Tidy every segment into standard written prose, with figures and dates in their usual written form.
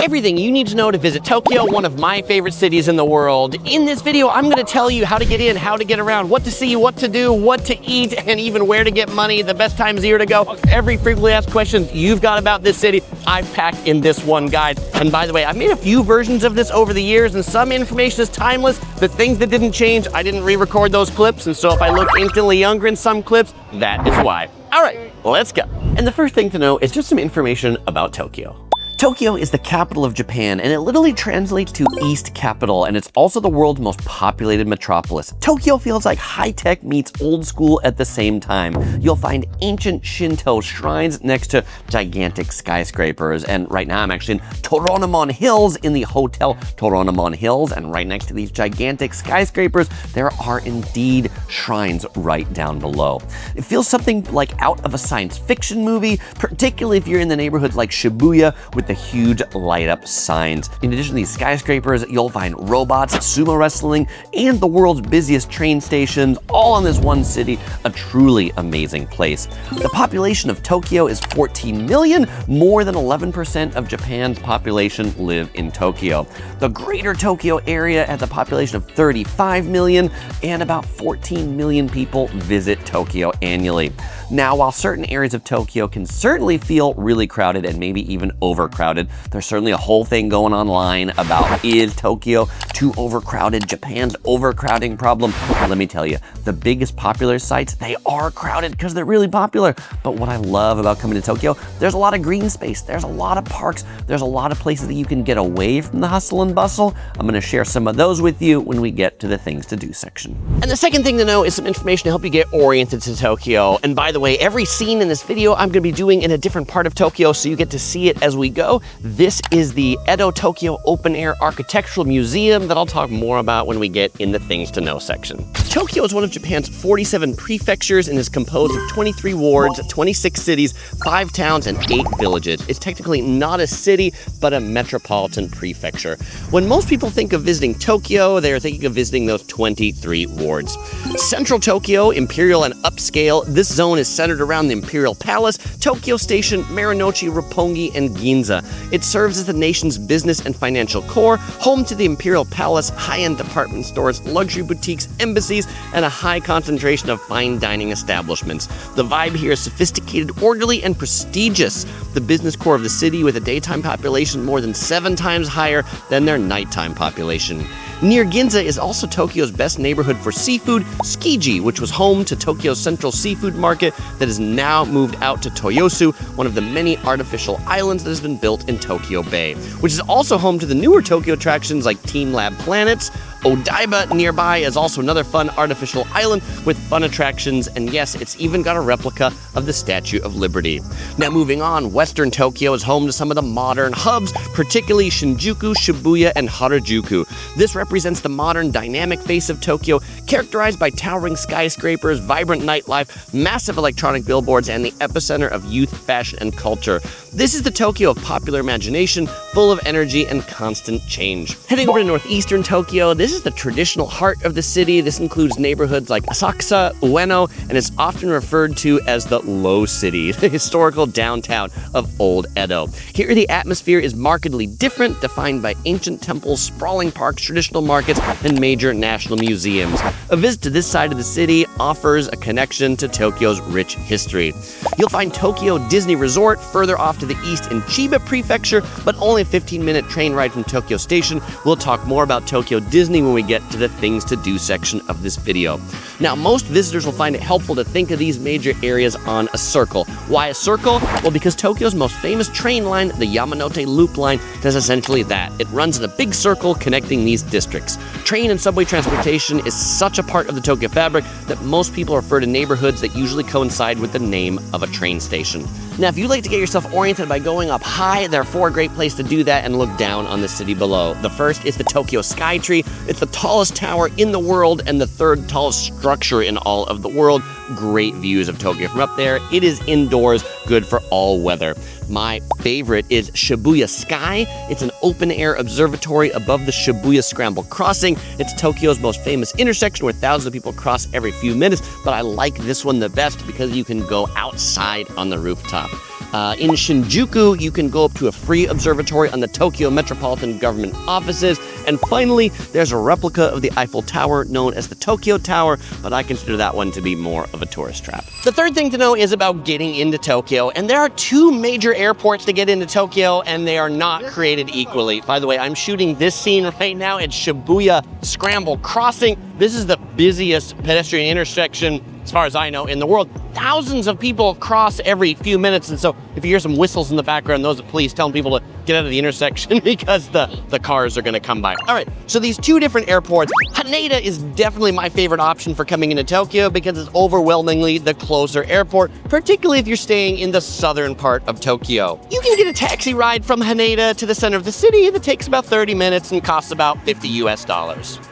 Everything you need to know to visit Tokyo, one of my favorite cities in the world. In this video, I'm gonna tell you how to get in, how to get around, what to see, what to do, what to eat, and even where to get money, the best times of year to go. Every frequently asked question you've got about this city, I've packed in this one guide. And by the way, I've made a few versions of this over the years, and some information is timeless. The things that didn't change, I didn't re-record those clips, and so if I look instantly younger in some clips, that is why. All right, let's go. And the first thing to know is just some information about Tokyo. Tokyo is the capital of Japan, and it literally translates to East Capital, and it's also the world's most populated metropolis. Tokyo feels like high-tech meets old school at the same time. You'll find ancient Shinto shrines next to gigantic skyscrapers, and right now I'm actually in Toranomon Hills in the Hotel Toranomon Hills, and right next to these gigantic skyscrapers, there are indeed shrines right down below. It feels something like out of a science fiction movie, particularly if you're in the neighborhoods like Shibuya with the huge light up signs. In addition to these skyscrapers, you'll find robots, sumo wrestling, and the world's busiest train stations, all in this one city, a truly amazing place. The population of Tokyo is 14 million, more than 11% of Japan's population live in Tokyo. The greater Tokyo area has a population of 35 million, and about 14 million people visit Tokyo annually. Now, while certain areas of Tokyo can certainly feel really crowded and maybe even overcrowded, there's certainly a whole thing going online about, is Tokyo too overcrowded, Japan's overcrowding problem? Let me tell you, the biggest popular sites, they are crowded because they're really popular. But what I love about coming to Tokyo, there's a lot of green space, there's a lot of parks, there's a lot of places that you can get away from the hustle and bustle. I'm gonna share some of those with you when we get to the things to do section. And the second thing to know is some information to help you get oriented to Tokyo. And by the way, every scene in this video I'm gonna be doing in a different part of Tokyo, so you get to see it as we go. This is the Edo Tokyo Open Air Architectural Museum that I'll talk more about when we get in the things to know section. Tokyo is one of Japan's 47 prefectures and is composed of 23 wards, 26 cities, 5 towns, and 8 villages. It's technically not a city, but a metropolitan prefecture. When most people think of visiting Tokyo, they're thinking of visiting those 23 wards. Central Tokyo, imperial and upscale, this zone is centered around the Imperial Palace, Tokyo Station, Marunouchi, Roppongi, and Ginza. It serves as the nation's business and financial core, home to the Imperial Palace, high-end department stores, luxury boutiques, embassies, and a high concentration of fine dining establishments. The vibe here is sophisticated, orderly, and prestigious. The business core of the city, with a daytime population more than 7 times higher than their nighttime population. Near Ginza is also Tokyo's best neighborhood for seafood, Tsukiji, which was home to Tokyo's central seafood market that has now moved out to Toyosu, one of the many artificial islands that has been built in Tokyo Bay, which is also home to the newer Tokyo attractions like Team Lab Planets. Odaiba nearby is also another fun artificial island with fun attractions, and yes, it's even got a replica of the Statue of Liberty. Now moving on, Western Tokyo is home to some of the modern hubs, particularly Shinjuku, Shibuya, and Harajuku. This represents the modern dynamic face of Tokyo, characterized by towering skyscrapers, vibrant nightlife, massive electronic billboards, and the epicenter of youth, fashion, and culture. This is the Tokyo of popular imagination, full of energy and constant change. Heading over to northeastern Tokyo, this is the traditional heart of the city. This includes neighborhoods like Asakusa, Ueno, and is often referred to as the Low City, the historical downtown of Old Edo. Here, the atmosphere is markedly different, defined by ancient temples, sprawling parks, traditional markets, and major national museums. A visit to this side of the city offers a connection to Tokyo's rich history. You'll find Tokyo Disney Resort further off to the east in Chiba Prefecture, but only a 15-minute train ride from Tokyo Station. We'll talk more about Tokyo Disney when we get to the things to do section of this video. Now, most visitors will find it helpful to think of these major areas on a circle. Why a circle? Well, because Tokyo's most famous train line, the Yamanote Loop Line, does essentially that. It runs in a big circle connecting these districts. Train and subway transportation is such a part of the Tokyo fabric that most people refer to neighborhoods that usually coincide with the name of a train station. Now, if you like to get yourself oriented by going up high, there are 4 great places to do that and look down on the city below. The first is the Tokyo Skytree. It's the tallest tower in the world and the 3rd tallest structure in all of the world. Great views of Tokyo from up there. It is indoors, good for all weather. My favorite is Shibuya Sky. It's an open-air observatory above the Shibuya Scramble Crossing. It's Tokyo's most famous intersection where thousands of people cross every few minutes, but I like this one the best because you can go outside on the rooftop. In Shinjuku, you can go up to a free observatory on the Tokyo Metropolitan Government offices. And finally, there's a replica of the Eiffel Tower known as the Tokyo Tower, but I consider that one to be more of a tourist trap. The third thing to know is about getting into Tokyo, and there are two major airports to get into Tokyo, and they are not created equally. By the way, I'm shooting this scene right now at Shibuya Scramble Crossing. This is the busiest pedestrian intersection, as far as I know, in the world. Thousands of people cross every few minutes, and so if you hear some whistles in the background, those are police telling people to get out of the intersection because the cars are gonna come by. All right, so these two different airports. Haneda is definitely my favorite option for coming into Tokyo because it's overwhelmingly the closer airport, particularly if you're staying in the southern part of Tokyo. You can get a taxi ride from Haneda to the center of the city that takes about 30 minutes and costs about $50 US.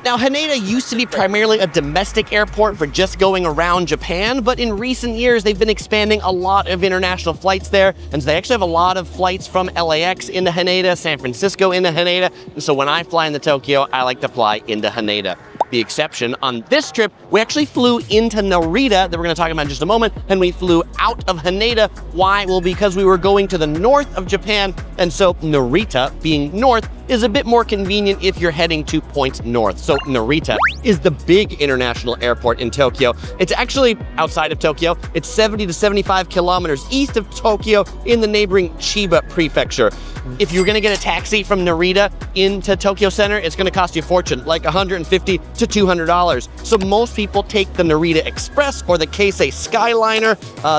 Now, Haneda used to be primarily a domestic airport for just going around Japan, but in recent years, they've been expanding a lot of international flights there, and so they actually have a lot of flights from LAX into Haneda, San Francisco into Haneda, and so when I fly into Tokyo, I like to fly into Haneda. The exception on this trip, we actually flew into Narita, that we're gonna talk about in just a moment, and we flew out of Haneda. Why? Well, because we were going to the north of Japan, and so Narita, being north, is a bit more convenient if you're heading to points north. So Narita is the big international airport in Tokyo. It's actually outside of Tokyo. It's 70 to 75 kilometers east of Tokyo in the neighboring Chiba prefecture. If you're gonna get a taxi from Narita into Tokyo Center, it's gonna cost you a fortune, like $150 to $200. So most people take the Narita Express or the Keisei Skyliner.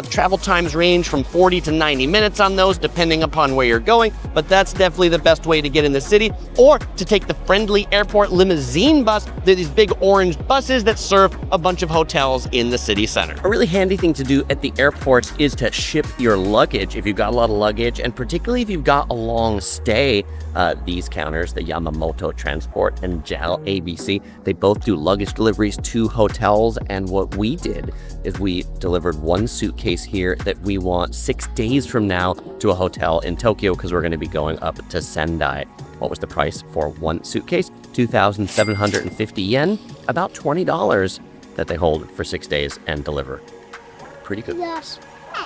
Travel times range from 40 to 90 minutes on those, depending upon where you're going, but that's definitely the best way to get in the city, or to take the Friendly Airport Limousine bus. They're these big orange buses that serve a bunch of hotels in the city center. A really handy thing to do at the airports is to ship your luggage if you've got a lot of luggage, and particularly if you've got a long stay. These counters, the Yamamoto Transport and JAL ABC, they both do luggage deliveries to hotels, and what we did is we delivered one suitcase here that we want 6 days from now to a hotel in Tokyo because we're going to be going up to Sendai. What was the price for one suitcase? 2,750 yen, about $20 that they hold for 6 days and deliver. Pretty good. Yes.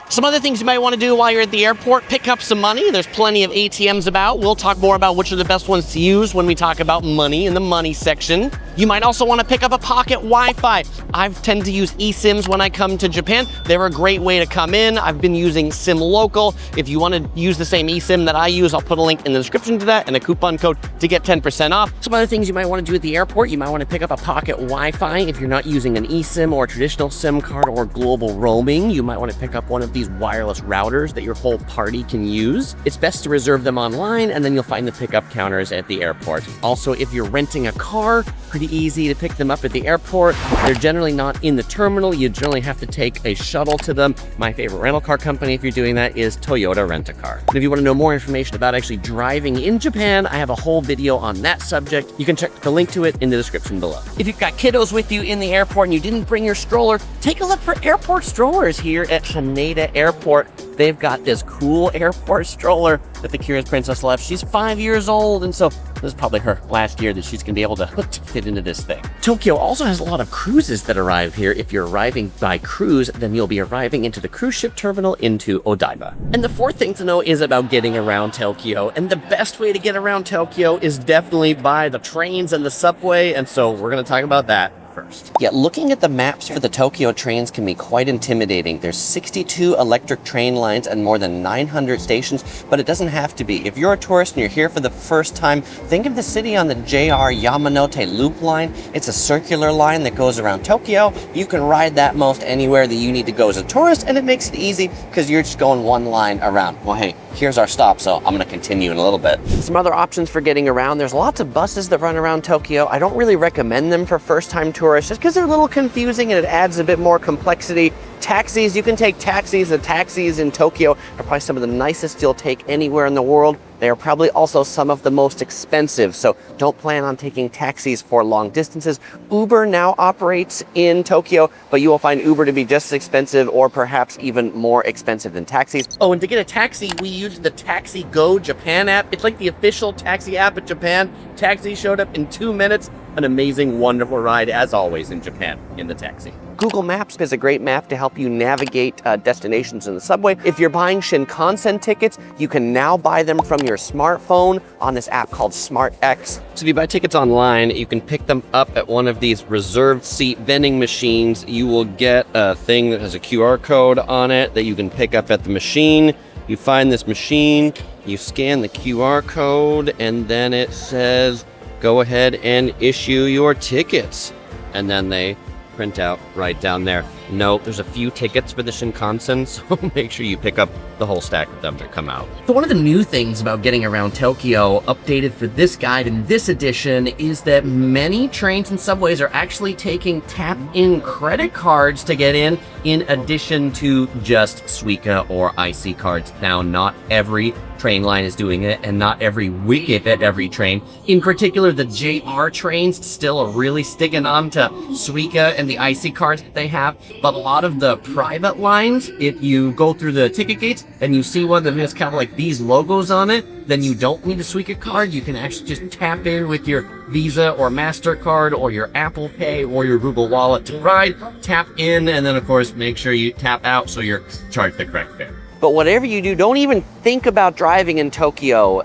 Some other things you might want to do while you're at the airport, pick up some money. There's plenty of ATMs about. We'll talk more about which are the best ones to use when we talk about money in the money section. You might also want to pick up a pocket Wi-Fi. I tend to use eSIMs when I come to Japan. They're a great way to come in. I've been using Sim Local. If you want to use the same eSIM that I use, I'll put a link in the description to that and a coupon code to get 10% off. Some other things you might want to do at the airport, you might want to pick up a pocket Wi-Fi. If you're not using an eSIM or a traditional SIM card or global roaming, you might want to pick up one of these wireless routers that your whole party can use. It's best to reserve them online, and then you'll find the pickup counters at the airport. Also, if you're renting a car, pretty easy to pick them up at the airport. They're generally not in the terminal. You generally have to take a shuttle to them. My favorite rental car company, if you're doing that, is Toyota Rent-A-Car. And if you want to know more information about actually driving in Japan, I have a whole video on that subject. You can check the link to it in the description below. If you've got kiddos with you in the airport and you didn't bring your stroller, take a look for airport strollers here at Haneda Airport. They've got this cool airport stroller that the Curious Princess left. She's 5 years old, and so this is probably her last year that she's gonna be able to fit into this thing. Tokyo also has a lot of cruises that arrive here. If you're arriving by cruise, then you'll be arriving into the cruise ship terminal into Odaiba. And the fourth thing to know is about getting around Tokyo. And the best way to get around Tokyo is definitely by the trains and the subway, and so we're gonna talk about that first. Yeah, looking at the maps for the Tokyo trains can be quite intimidating. There's 62 electric train lines and more than 900 stations, but it doesn't have to be. If you're a tourist and you're here for the first time, think of the city on the JR Yamanote Loop line. It's a circular line that goes around Tokyo. You can ride that most anywhere that you need to go as a tourist, and it makes it easy because you're just going one line around. Well, hey, here's our stop, so I'm gonna continue in a little bit. Some other options for getting around. There's lots of buses that run around Tokyo. I don't really recommend them for first-time tourists just because they're a little confusing and it adds a bit more complexity. Taxis, you can take taxis. The taxis in Tokyo are probably some of the nicest you'll take anywhere in the world. They are probably also some of the most expensive, so don't plan on taking taxis for long distances. Uber now operates in Tokyo, but you will find Uber to be just as expensive or perhaps even more expensive than taxis. Oh, and to get a taxi, we used the Taxi Go Japan app. It's like the official taxi app of Japan. Taxi showed up in 2 minutes. an amazing, wonderful ride, as always, in Japan in the taxi. Google Maps is a great map to help you navigate destinations in the subway. If you're buying Shinkansen tickets, you can now buy them from your smartphone on this app called SmartX. So if you buy tickets online, you can pick them up at one of these reserved seat vending machines. You will get a thing that has a QR code on it that you can pick up at the machine. You find this machine, you scan the QR code, and then it says, go ahead and issue your tickets. And then they print out right down there. No, there's a few tickets for the Shinkansen, so make sure you pick up the whole stack of them that come out. So one of the new things about getting around Tokyo, updated for this guide in this edition, is that many trains and subways are actually taking tap-in credit cards to get in addition to just Suica or IC cards. Now, not every train line is doing it, and not every week at every train. In particular, the JR trains still are really sticking on to Suica and the IC cards that they have. But a lot of the private lines, if you go through the ticket gates and you see one that has kind of like these logos on it, then you don't need a Suica card. You can actually just tap in with your Visa or MasterCard or your Apple Pay or your Google Wallet to ride. Tap in, and then of course make sure you tap out so you're charged the correct fare. But whatever you do, don't even think about driving in Tokyo.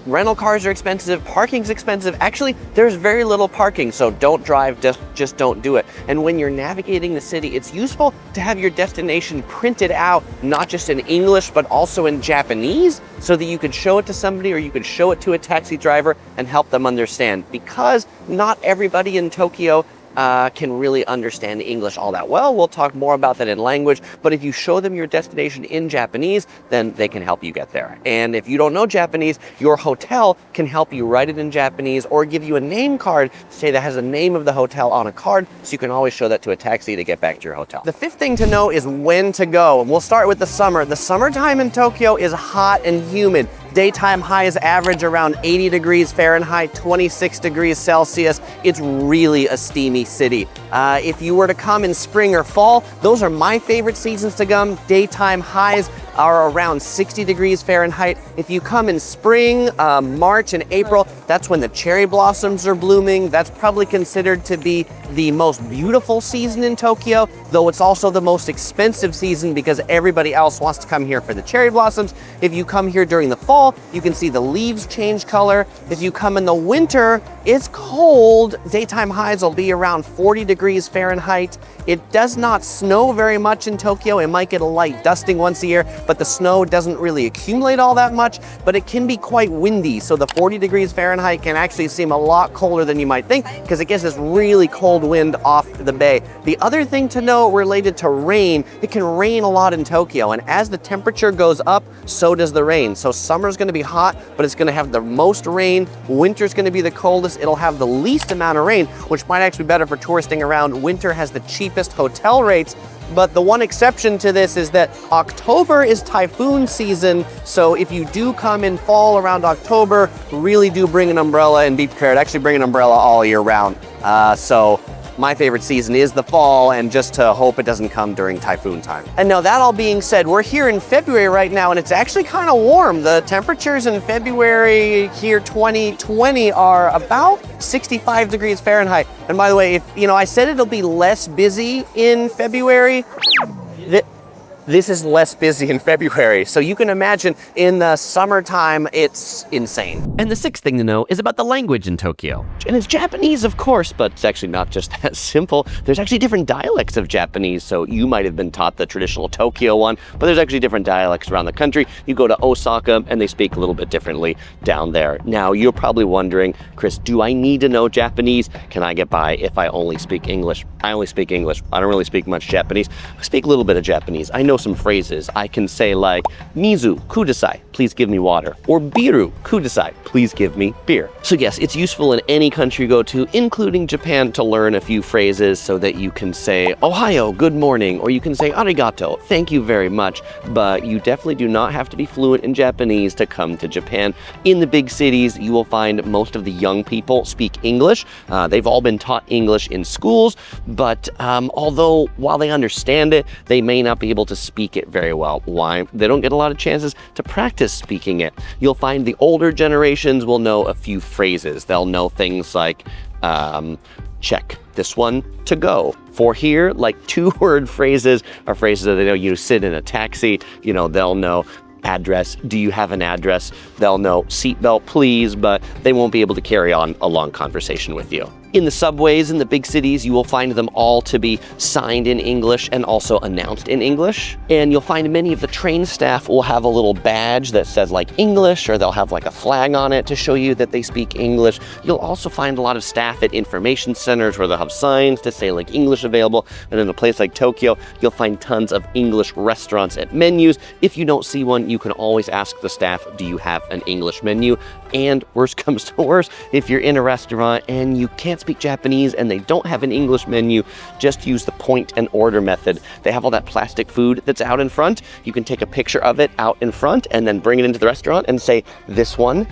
Rental cars are expensive, parking's expensive. Actually, there's very little parking, so don't drive, just don't do it. And when you're navigating the city, it's useful to have your destination printed out, not just in English, but also in Japanese, so that you could show it to somebody or you could show it to a taxi driver and help them understand. Because not everybody in Tokyo can really understand English all that well. We'll talk more about that in language, but if you show them your destination in Japanese, then they can help you get there. And if you don't know Japanese, your hotel can help you write it in Japanese or give you a name card, say that has the name of the hotel on a card, so you can always show that to a taxi to get back to your hotel. The fifth thing to know is when to go, and we'll start with the summer. The summertime in Tokyo is hot and humid. Daytime highs average around 80 degrees Fahrenheit, 26 degrees Celsius. It's really a steamy city. If you were to come in spring or fall, those are my favorite seasons to come. Daytime highs are around 60 degrees Fahrenheit. If you come in spring, March and April, that's when the cherry blossoms are blooming. That's probably considered to be the most beautiful season in Tokyo, though it's also the most expensive season because everybody else wants to come here for the cherry blossoms. If you come here during the fall, you can see the leaves change color. If you come in the winter, it's cold. Daytime highs will be around 40 degrees Fahrenheit. It does not snow very much in Tokyo. It might get a light dusting once a year, but the snow doesn't really accumulate all that much, but it can be quite windy. So the 40 degrees Fahrenheit can actually seem a lot colder than you might think because it gets this really cold wind off the bay. The other thing to know related to rain, it can rain a lot in Tokyo, and as the temperature goes up, so does the rain. So summer's gonna be hot, but it's gonna have the most rain. Winter's gonna be the coldest. It'll have the least amount of rain, which might actually be better for touristing around. Winter has the cheapest hotel rates, but the one exception to this is that October is typhoon season. So if you do come in fall around October, really do bring an umbrella and be prepared. Actually bring an umbrella all year round. So my favorite season is the fall, and just to hope it doesn't come during typhoon time. And now that all being said, we're here in February right now, and it's actually kind of warm. The temperatures in February here 2020 are about 65 degrees Fahrenheit. And by the way, if I said it'll be less busy in February, this is less busy in February. So you can imagine in the summertime, it's insane. And the sixth thing to know is about the language in Tokyo. And it's Japanese, of course, but it's actually not just that simple. There's actually different dialects of Japanese. So you might have been taught the traditional Tokyo one, but there's actually different dialects around the country. You go to Osaka and they speak a little bit differently down there. Now, you're probably wondering, Chris, do I need to know Japanese? Can I get by if I only speak English? I only speak English. I don't really speak much Japanese. I speak a little bit of Japanese. I know some phrases. I can say like, Mizu kudasai, please give me water. Or biru kudasai, please give me beer. So yes, it's useful in any country you go to, including Japan, to learn a few phrases so that you can say, Ohayo, good morning, or you can say, arigato, thank you very much. But you definitely do not have to be fluent in Japanese to come to Japan. In the big cities, you will find most of the young people speak English. They've all been taught English in schools, but although while they understand it, they may not be able to speak it very well. Why? They don't get a lot of chances to practice speaking it. You'll find the older generations will know a few phrases. They'll know things like check this one to go. For here, like 2-word phrases are phrases that they know. You sit in a taxi, you know, they'll know address. Do you have an address? They'll know seatbelt, please, but they won't be able to carry on a long conversation with you. In the subways in the big cities, you will find them all to be signed in English and also announced in English. And you'll find many of the train staff will have a little badge that says like English, or they'll have like a flag on it to show you that they speak English. You'll also find a lot of staff at information centers where they'll have signs to say like English available. And in a place like Tokyo, you'll find tons of English restaurants at menus. If you don't see one, you can always ask the staff, do you have an English menu? And worst comes to worst, if you're in a restaurant and you can't speak Japanese and they don't have an English menu, just use the point and order method. They have all that plastic food that's out in front. You can take a picture of it out in front and then bring it into the restaurant and say, this one,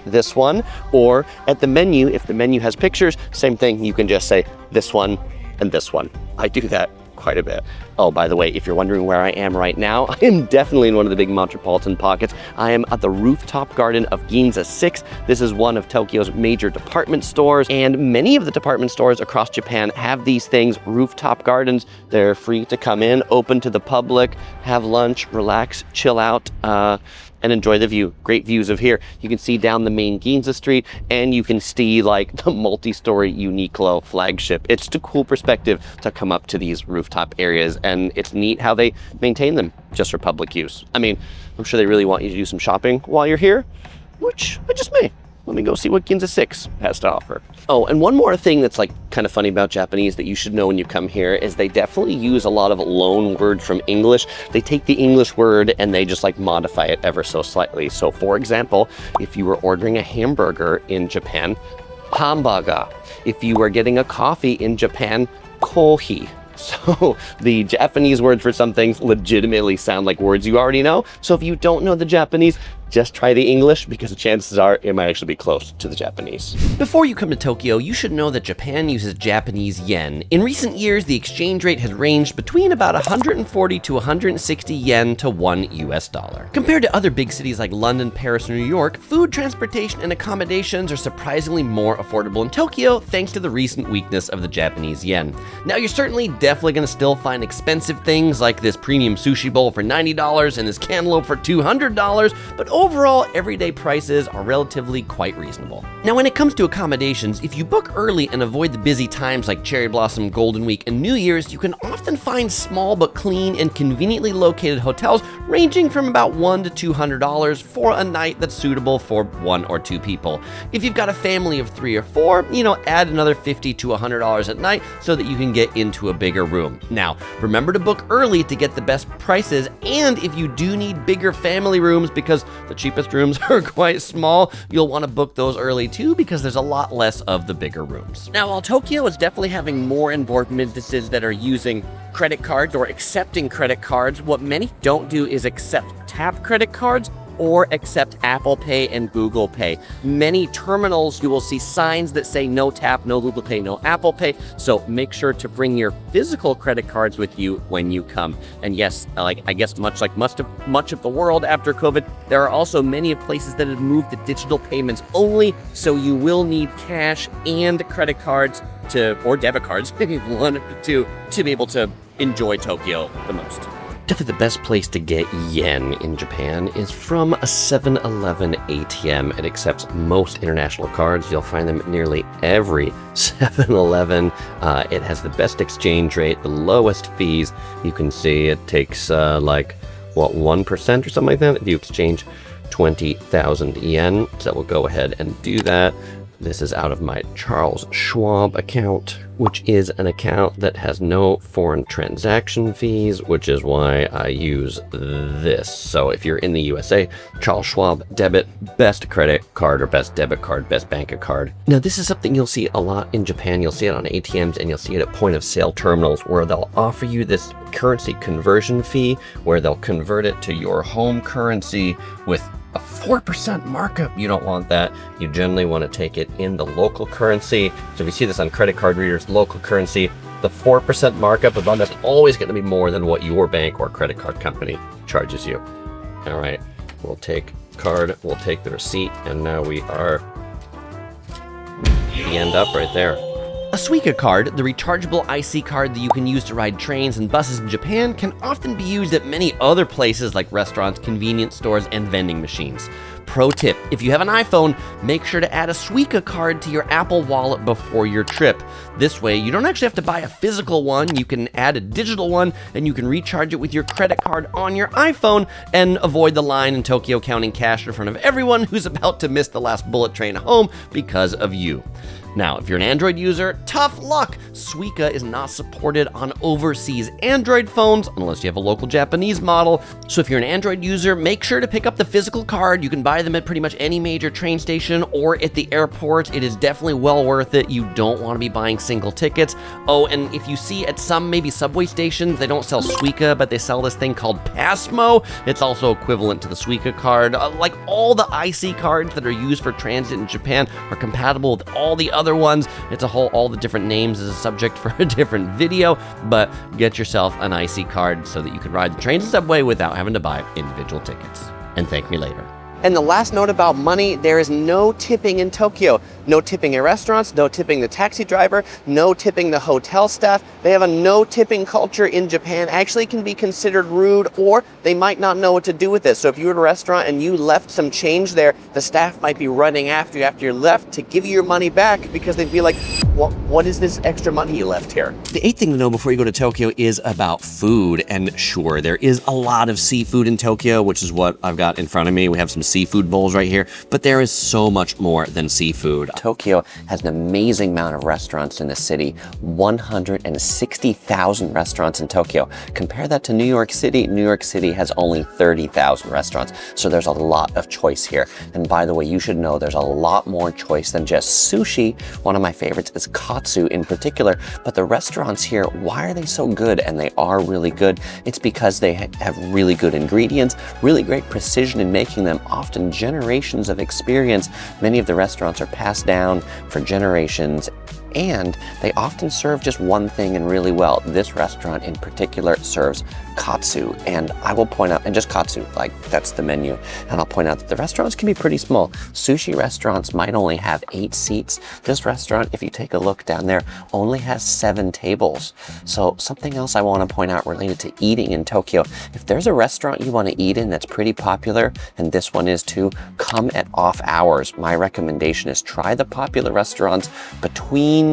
or at the menu, if the menu has pictures, same thing, you can just say this one and this one. I do that quite a bit. Oh, by the way, if you're wondering where I am right now, I am definitely in one of the big metropolitan pockets. I am at the rooftop garden of Ginza 6. This is one of Tokyo's major department stores, and many of the department stores across Japan have these things, rooftop gardens. They're free to come in, open to the public, have lunch, relax, chill out, and enjoy the view. Great views of here. You can see down the main Ginza Street, and you can see like the multi-story Uniqlo flagship. It's a cool perspective to come up to these rooftop areas, and it's neat how they maintain them just for public use. I mean, I'm sure they really want you to do some shopping while you're here, which I just may. Let me go see what Ginza 6 has to offer. Oh, and one more thing that's like kind of funny about Japanese that you should know when you come here is they definitely use a lot of loan words from English. They take the English word and they just like modify it ever so slightly. So for example, if you were ordering a hamburger in Japan, hamburger. If you were getting a coffee in Japan, kohi. So the Japanese words for some things legitimately sound like words you already know. So if you don't know the Japanese, just try the English, because the chances are it might actually be close to the Japanese. Before you come to Tokyo, you should know that Japan uses Japanese yen. In recent years, the exchange rate has ranged between about 140 to 160 yen to $1 US. Compared to other big cities like London, Paris, or New York, food, transportation, and accommodations are surprisingly more affordable in Tokyo thanks to the recent weakness of the Japanese yen. Now, you're definitely going to still find expensive things like this premium sushi bowl for $90 and this cantaloupe for $200, but overall, everyday prices are relatively quite reasonable. Now, when it comes to accommodations, if you book early and avoid the busy times like Cherry Blossom, Golden Week, and New Year's, you can often find small but clean and conveniently located hotels ranging from about $100 to $200 for a night that's suitable for 1 or 2 people. If you've got a family of 3 or 4, add another $50 to $100 at night so that you can get into a bigger room. Now, remember to book early to get the best prices, and if you do need bigger family rooms because the cheapest rooms are quite small, you'll want to book those early too, because there's a lot less of the bigger rooms. Now, while Tokyo is definitely having more and more businesses that are using credit cards or accepting credit cards, what many don't do is accept tap credit cards or accept Apple Pay and Google Pay. Many terminals, you will see signs that say no tap, no Google Pay, no Apple Pay. So make sure to bring your physical credit cards with you when you come. And yes, I guess much of the world after COVID, there are also many places that have moved to digital payments only. So you will need cash and credit cards or debit cards, maybe one of the two, to be able to enjoy Tokyo the most. Definitely the best place to get yen in Japan is from a 7-Eleven ATM. It accepts most international cards. You'll find them at nearly every 7-Eleven. It has the best exchange rate, the lowest fees. You can see it takes 1% or something like that if you exchange 20,000 yen. So we'll go ahead and do that. This is out of my Charles Schwab account, which is an account that has no foreign transaction fees, which is why I use this. So if you're in the USA, Charles Schwab debit, best credit card or best debit card, best bank card. Now, this is something you'll see a lot in Japan. You'll see it on ATMs and you'll see it at point of sale terminals where they'll offer you this currency conversion fee where they'll convert it to your home currency with a 4% markup. You don't want that. You generally want to take it in the local currency. So if you see this on credit card readers, local currency, the 4% markup is always going to be more than what your bank or credit card company charges you. All right, we'll take card, we'll take the receipt, and now we are end up right there. A Suica card, the rechargeable IC card that you can use to ride trains and buses in Japan, can often be used at many other places like restaurants, convenience stores, and vending machines. Pro tip, if you have an iPhone, make sure to add a Suica card to your Apple Wallet before your trip. This way, you don't actually have to buy a physical one, you can add a digital one, and you can recharge it with your credit card on your iPhone and avoid the line in Tokyo counting cash in front of everyone who's about to miss the last bullet train home because of you. Now, if you're an Android user, tough luck! Suica is not supported on overseas Android phones unless you have a local Japanese model. So if you're an Android user, make sure to pick up the physical card. You can buy them at pretty much any major train station or at the airport. It is definitely well worth it. You don't want to be buying single tickets. Oh, and if you see at some maybe subway stations, they don't sell Suica, but they sell this thing called Passmo. It's also equivalent to the Suica card. Like all the IC cards that are used for transit in Japan are compatible with all the other ones. It's all the different names is a subject for a different video, but get yourself an IC card so that you can ride the train and subway without having to buy individual tickets. And thank me later. And the last note about money, there is no tipping in Tokyo. No tipping in restaurants, no tipping the taxi driver, no tipping the hotel staff. They have a no tipping culture in Japan. Actually can be considered rude, or they might not know what to do with it. So if you're at a restaurant and you left some change there, the staff might be running after you after you're left to give you your money back because they'd be like, what is this extra money you left here? The 8th thing to know before you go to Tokyo is about food. And sure, there is a lot of seafood in Tokyo, which is what I've got in front of me. We have some seafood bowls right here, but there is so much more than seafood. Tokyo has an amazing amount of restaurants in the city, 160,000 restaurants in Tokyo. Compare that to New York City. New York City has only 30,000 restaurants, so there's a lot of choice here. And by the way, you should know there's a lot more choice than just sushi. One of my favorites is katsu in particular, but the restaurants here, why are they so good? And they are really good. It's because they have really good ingredients, really great precision in making them, often generations of experience. Many of the restaurants are passed down for generations, and they often serve just one thing and really well. This restaurant in particular serves katsu, and I will point out, and just katsu, like that's the menu, and I'll point out that the restaurants can be pretty small. Sushi restaurants might only have 8 seats. This restaurant, if you take a look down there, only has 7 tables. So something else I want to point out related to eating in Tokyo, if there's a restaurant you want to eat in that's pretty popular, and this one is too, come at off hours. My recommendation is try the popular restaurants between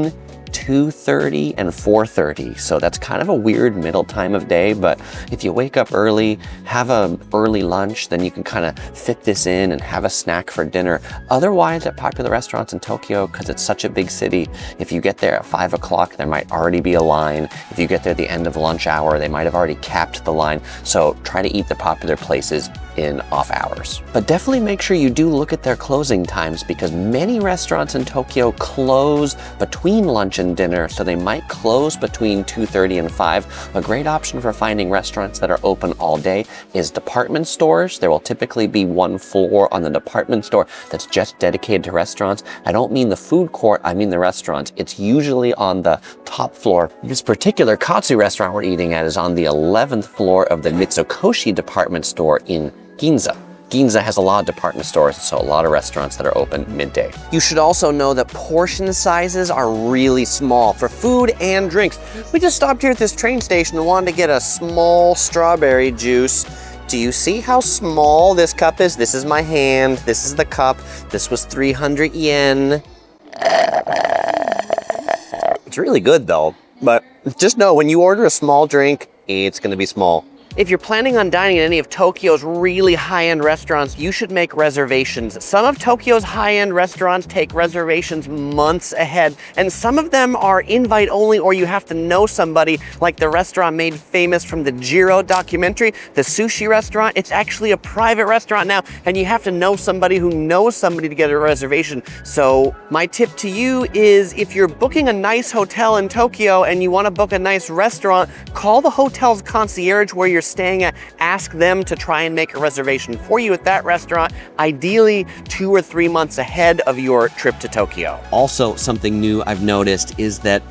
2:30 and 4:30. So that's kind of a weird middle time of day, but if you wake up early, have an early lunch, then you can kind of fit this in and have a snack for dinner. Otherwise, at popular restaurants in Tokyo, because it's such a big city, if you get there at 5 o'clock, there might already be a line. If you get there at the end of lunch hour, they might have already capped the line. So try to eat the popular places in off hours. But definitely make sure you do look at their closing times, because many restaurants in Tokyo close between lunch and dinner, so they might close between 2:30 and 5. A great option for finding restaurants that are open all day is department stores. There will typically be one floor on the department store that's just dedicated to restaurants. I don't mean the food court, I mean the restaurants. It's usually on the top floor. This particular katsu restaurant we're eating at is on the 11th floor of the Mitsukoshi department store in Ginza. Ginza has a lot of department stores, so a lot of restaurants that are open midday. You should also know that portion sizes are really small for food and drinks. We just stopped here at this train station and wanted to get a small strawberry juice. Do you see how small this cup is? This is my hand, this is the cup. This was 300 yen. It's really good though, but just know when you order a small drink, it's gonna be small. If you're planning on dining at any of Tokyo's really high-end restaurants, you should make reservations. Some of Tokyo's high-end restaurants take reservations months ahead, and some of them are invite only, or you have to know somebody, like the restaurant made famous from the Jiro documentary, the sushi restaurant. It's actually a private restaurant now, and you have to know somebody who knows somebody to get a reservation. So my tip to you is, if you're booking a nice hotel in Tokyo and you want to book a nice restaurant, call the hotel's concierge where you're you're staying at, ask them to try and make a reservation for you at that restaurant, ideally 2 or 3 months ahead of your trip to Tokyo. Also, something new I've noticed is that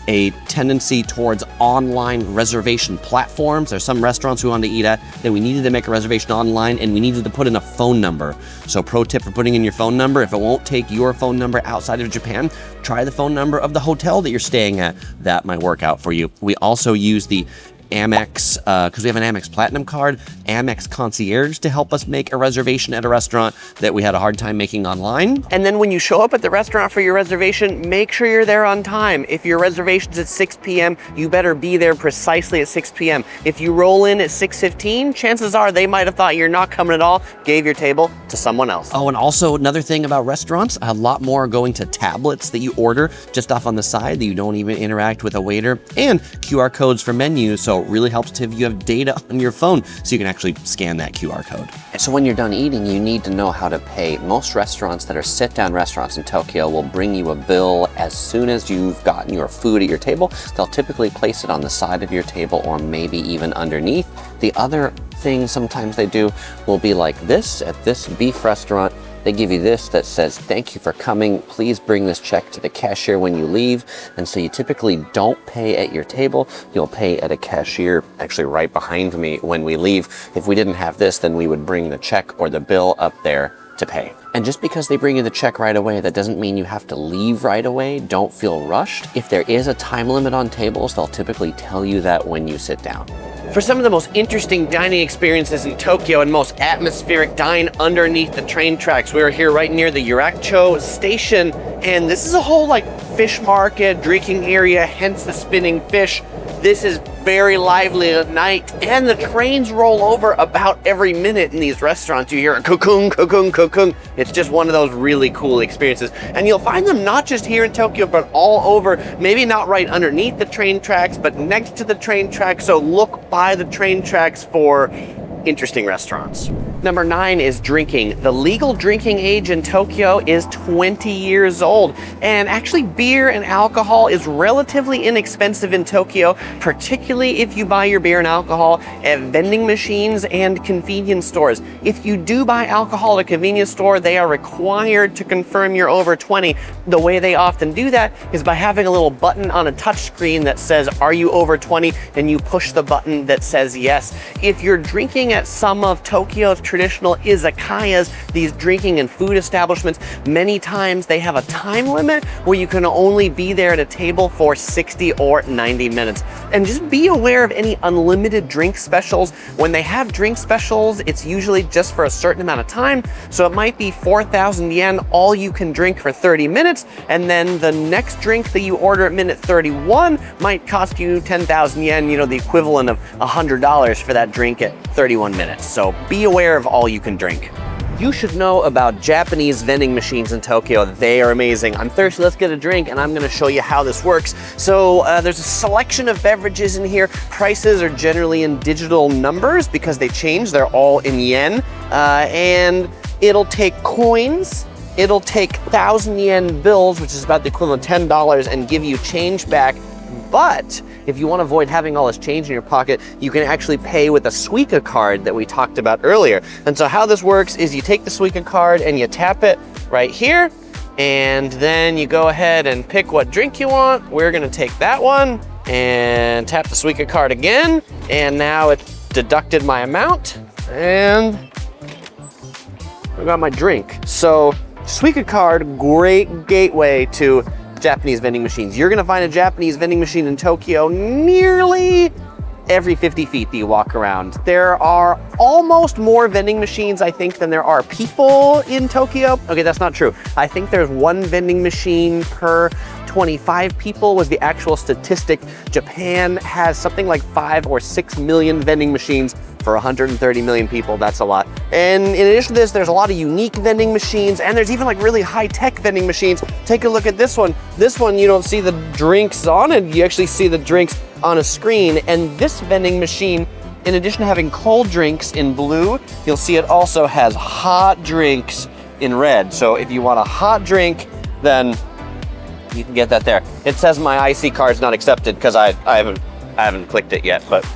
a tendency towards online reservation platforms. There's some restaurants we wanted to eat at that we needed to make a reservation online and we needed to put in a phone number. So pro tip for putting in your phone number, if it won't take your phone number outside of Japan, try the phone number of the hotel that you're staying at. That might work out for you. We also use the Amex, because we have an Amex Platinum card, Amex Concierge to help us make a reservation at a restaurant that we had a hard time making online. And then when you show up at the restaurant for your reservation, make sure you're there on time. If your reservation's at 6 p.m., you better be there precisely at 6 p.m. If you roll in at 6:15, chances are they might have thought you're not coming at all, gave your table to someone else. Oh, and also another thing about restaurants, a lot more are going to tablets that you order just off on the side that you don't even interact with a waiter, and QR codes for menus, so it really helps if you have data on your phone so you can actually scan that QR code. And so when you're done eating, you need to know how to pay. Most restaurants that are sit-down restaurants in Tokyo will bring you a bill as soon as you've gotten your food at your table. They'll typically place it on the side of your table or maybe even underneath. The other thing sometimes they do will be like this. At this beef restaurant, they give you this that says, "Thank you for coming. Please bring this check to the cashier when you leave." And so you typically don't pay at your table. You'll pay at a cashier actually right behind me when we leave. If we didn't have this, then we would bring the check or the bill up there to pay. And just because they bring you the check right away, that doesn't mean you have to leave right away. Don't feel rushed. If there is a time limit on tables, they'll typically tell you that when you sit down. For some of the most interesting dining experiences in Tokyo and most atmospheric, dine underneath the train tracks. We're here right near the Yurakucho station, and this is a whole like fish market, drinking area, hence the spinning fish. This is very lively at night, and the trains roll over about every minute in these restaurants. You hear a kukung, kukung, kukung. It's just one of those really cool experiences. And you'll find them not just here in Tokyo, but all over, maybe not right underneath the train tracks, but next to the train tracks. So look by the train tracks for interesting restaurants. Number 9 is drinking. The legal drinking age in Tokyo is 20 years old. And actually beer and alcohol is relatively inexpensive in Tokyo, particularly if you buy your beer and alcohol at vending machines and convenience stores. If you do buy alcohol at a convenience store, they are required to confirm you're over 20. The way they often do that is by having a little button on a touch screen that says, "Are you over 20?" and you push the button that says yes. If you're drinking at some of Tokyo's traditional izakayas, these drinking and food establishments, many times they have a time limit where you can only be there at a table for 60 or 90 minutes. And just be aware of any unlimited drink specials. When they have drink specials, it's usually just for a certain amount of time. So it might be 4,000 yen, all you can drink for 30 minutes. And then the next drink that you order at minute 31 might cost you 10,000 yen, you know, the equivalent of $100 for that drink at 31 minutes. So be aware of all you can drink. You should know about Japanese vending machines in Tokyo. They are amazing. I'm thirsty, let's get a drink, and I'm gonna show you how this works. So there's a selection of beverages in here. Prices are generally in digital numbers because they change, they're all in yen. And it'll take coins, it'll take 1,000 yen bills, which is about the equivalent of $10, and give you change back. But if you want to avoid having all this change in your pocket, you can actually pay with a Suica card that we talked about earlier. And so how this works is you take the Suica card and you tap it right here, and then you go ahead and pick what drink you want. We're gonna take that one and tap the Suica card again, and now it's deducted my amount, and I got my drink. So Suica card, great gateway to Japanese vending machines. You're gonna find a Japanese vending machine in Tokyo nearly every 50 feet that you walk around. There are almost more vending machines, I think, than there are people in Tokyo. Okay, that's not true. I think there's one vending machine per 25 people was the actual statistic. Japan has something like 5 or 6 million vending machines for 130 million people. That's a lot. And in addition to this, there's a lot of unique vending machines, and there's even like really high-tech vending machines. Take a look at this one. This one, you don't see the drinks on it, you actually see the drinks on a screen. And this vending machine, in addition to having cold drinks in blue, you'll see it also has hot drinks in red. So if you want a hot drink, then you can get that there. It says my IC card's not accepted because I haven't clicked it yet, but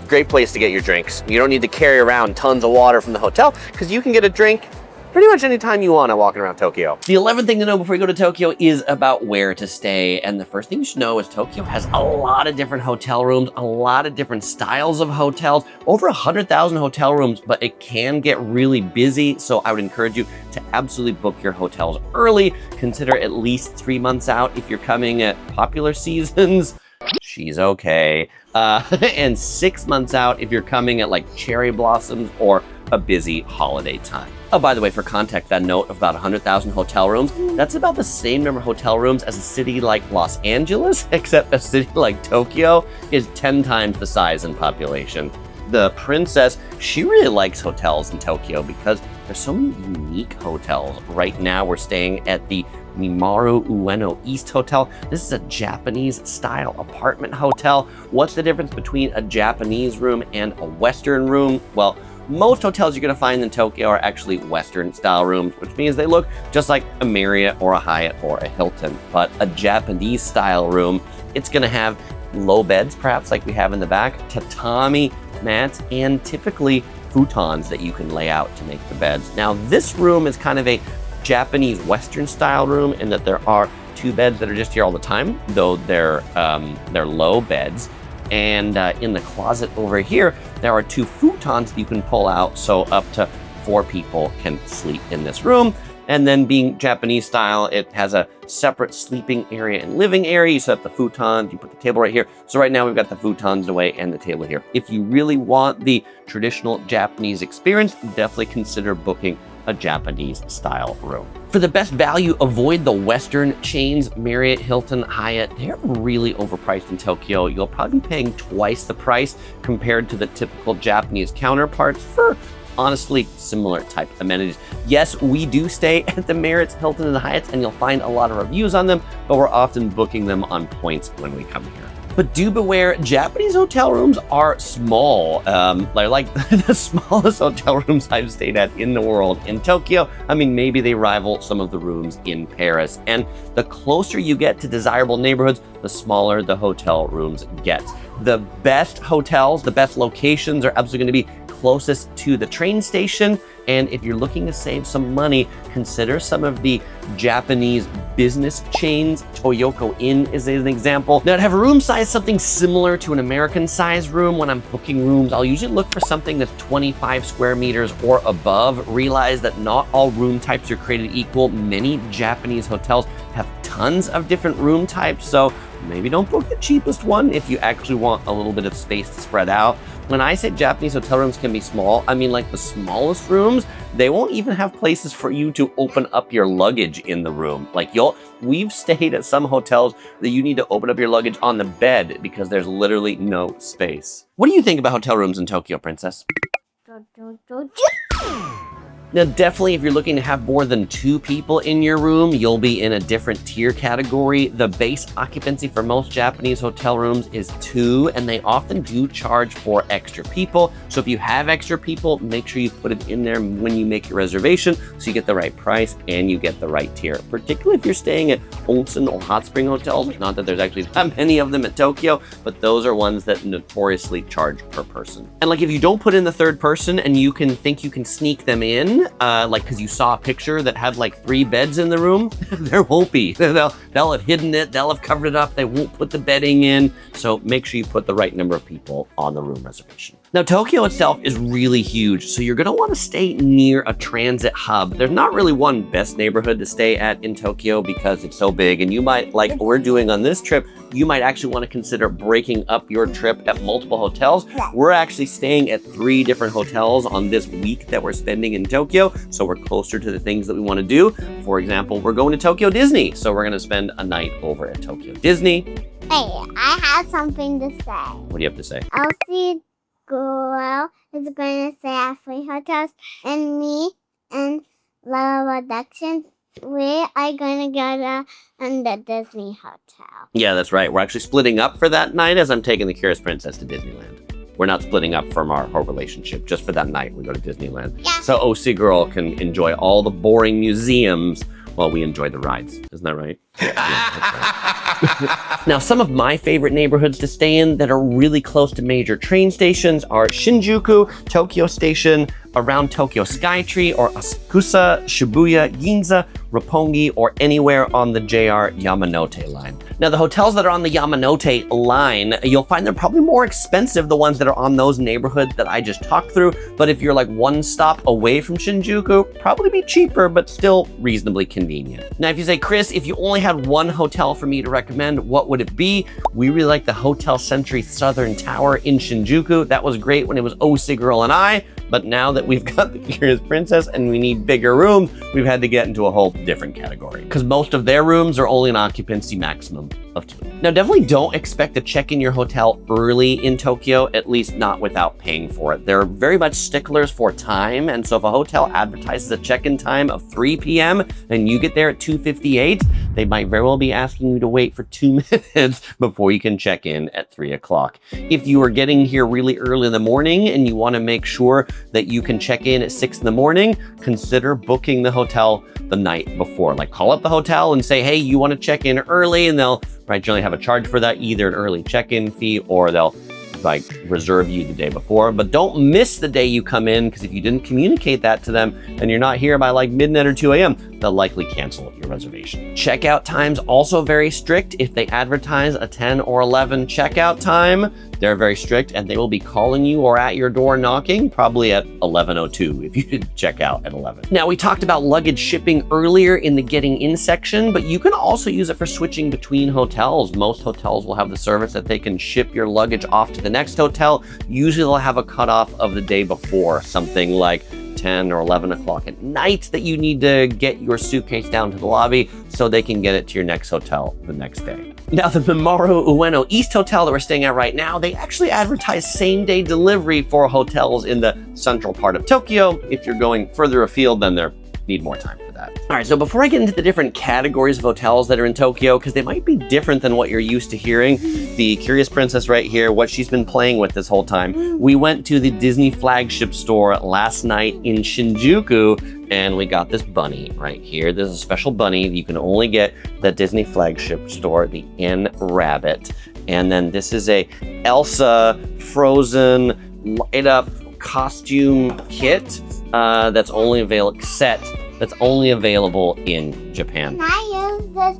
great place to get your drinks. You don't need to carry around tons of water from the hotel because you can get a drink pretty much anytime you want to walking around Tokyo. The 11th thing to know before you go to Tokyo is about where to stay. And the first thing you should know is Tokyo has a lot of different hotel rooms, a lot of different styles of hotels, over 100,000 hotel rooms, but it can get really busy. So I would encourage you to absolutely book your hotels early. Consider at least 3 months out if you're coming at popular seasons. She's okay. And 6 months out if you're coming at like cherry blossoms or a busy holiday time. Oh, by the way, for context, that note of about 100,000 hotel rooms, that's about the same number of hotel rooms as a city like Los Angeles, except a city like Tokyo is 10 times the size in population. The princess, she really likes hotels in Tokyo because there's so many unique hotels. Right now, we're staying at the Mimaru Ueno East Hotel. This is a Japanese style apartment hotel. What's the difference between a Japanese room and a Western room? Well, most hotels you're gonna find in Tokyo are actually Western style rooms, which means they look just like a Marriott or a Hyatt or a Hilton. But a Japanese style room, it's gonna have low beds, perhaps like we have in the back, tatami mats, and typically futons that you can lay out to make the beds. Now, this room is kind of a Japanese Western style room in that there are 2 beds that are just here all the time, though they're low beds. And in the closet over here, there are 2 futons that you can pull out, so up to 4 people can sleep in this room. And then being Japanese style, it has a separate sleeping area and living area. You set up the futons, you put the table right here. So right now we've got the futons away and the table here. If you really want the traditional Japanese experience, definitely consider booking a Japanese style room. For the best value, avoid the Western chains, Marriott, Hilton, Hyatt. They're really overpriced in Tokyo. You'll probably be paying twice the price compared to the typical Japanese counterparts for honestly similar type amenities. Yes, we do stay at the Marriotts, Hilton, and the Hyatts, and you'll find a lot of reviews on them, but we're often booking them on points when we come here. But do beware, Japanese hotel rooms are small. They're like the smallest hotel rooms I've stayed at in the world. In Tokyo, I mean, maybe they rival some of the rooms in Paris. And the closer you get to desirable neighborhoods, the smaller the hotel rooms get. The best hotels, the best locations are absolutely going to be closest to the train station. And if you're looking to save some money, consider some of the Japanese business chains. Toyoko Inn is an example. Now, to have a room size something similar to an American size room, when I'm booking rooms, I'll usually look for something that's 25 square meters or above. Realize that not all room types are created equal. Many Japanese hotels have tons of different room types, so maybe don't book the cheapest one if you actually want a little bit of space to spread out. When I say Japanese hotel rooms can be small, I mean like the smallest rooms, they won't even have places for you to open up your luggage in the room. Like we've stayed at some hotels that you need to open up your luggage on the bed because there's literally no space. What do you think about hotel rooms in Tokyo, Princess? Now, definitely, if you're looking to have more than 2 people in your room, you'll be in a different tier category. The base occupancy for most Japanese hotel rooms is 2, and they often do charge for extra people. So if you have extra people, make sure you put it in there when you make your reservation so you get the right price and you get the right tier. Particularly if you're staying at onsen or hot spring hotels. Not that there's actually that many of them at Tokyo, but those are ones that notoriously charge per person. And like if you don't put in the 3rd person and you can think you can sneak them in, like because you saw a picture that had like 3 beds in the room, there won't be. They'll have hidden it, they'll have covered it up, they won't put the bedding in. So make sure you put the right number of people on the room reservation. Now, Tokyo itself is really huge, so you're gonna wanna stay near a transit hub. There's not really one best neighborhood to stay at in Tokyo because it's so big, and you might, like we're doing on this trip, you might actually wanna consider breaking up your trip at multiple hotels. We're actually staying at 3 different hotels on this week that we're spending in Tokyo, so we're closer to the things that we wanna do. For example, we're going to Tokyo Disney, so we're gonna spend a night over at Tokyo Disney. Hey, I have something to say. What do you have to say? Elsie Girl is going to stay at 3 hotels, and me and Lala Production, we are going to go to the Disney Hotel. Yeah, that's right. We're actually splitting up for that night as I'm taking the Curious Princess to Disneyland. We're not splitting up from our whole relationship. Just for that night, we go to Disneyland. Yeah. So OC Girl can enjoy all the boring museums while we enjoy the rides. Isn't that right? Yeah, that's right. Now, some of my favorite neighborhoods to stay in that are really close to major train stations are Shinjuku, Tokyo Station, around Tokyo Skytree, or Asakusa, Shibuya, Ginza, Roppongi, or anywhere on the JR Yamanote line. Now, the hotels that are on the Yamanote line, you'll find they're probably more expensive, the ones that are on those neighborhoods that I just talked through. But if you're like one stop away from Shinjuku, probably be cheaper, but still reasonably convenient. Now, if you say, Chris, if you only had one hotel for me to recommend, what would it be? We really like the Hotel Century Southern Tower in Shinjuku. That was great when it was OC Girl and I. But now that we've got the Curious Princess and we need bigger rooms, we've had to get into a whole different category because most of their rooms are only an occupancy maximum of 2. Now, definitely don't expect to check in your hotel early in Tokyo, at least not without paying for it. They're very much sticklers for time. And so if a hotel advertises a check-in time of 3 p.m. and you get there at 2:58, they might very well be asking you to wait for 2 minutes before you can check in at 3 o'clock. If you are getting here really early in the morning and you want to make sure that you can check in at 6 in the morning, consider booking the hotel the night before. Like, call up the hotel and say, hey, you want to check in early, and they'll generally have a charge for that, either an early check-in fee or they'll like reserve you the day before. But don't miss the day you come in, because if you didn't communicate that to them and you're not here by like midnight or 2 a.m., they'll likely cancel your reservation. Checkout times also very strict. If they advertise a 10 or 11 checkout time, they're very strict and they will be calling you or at your door knocking probably at 11:02 if you didn't check out at 11. Now, we talked about luggage shipping earlier in the getting in section, but you can also use it for switching between hotels. Most hotels will have the service that they can ship your luggage off to the next hotel. Usually they'll have a cutoff of the day before, something like 10 or 11 o'clock at night, that you need to get your suitcase down to the lobby so they can get it to your next hotel the next day. Now, the Mamoru Ueno East Hotel that we're staying at right now, they actually advertise same-day delivery for hotels in the central part of Tokyo. If you're going further afield, then they need more time for that. All right, so before I get into the different categories of hotels that are in Tokyo, because they might be different than what you're used to hearing, the Curious Princess right here, what she's been playing with this whole time, we went to the Disney flagship store last night in Shinjuku, and we got this bunny right here. This is a special bunny that you can only get at the Disney flagship store, the N Rabbit. And then this is a Elsa Frozen light up costume kit that's only available in Japan. Can I use this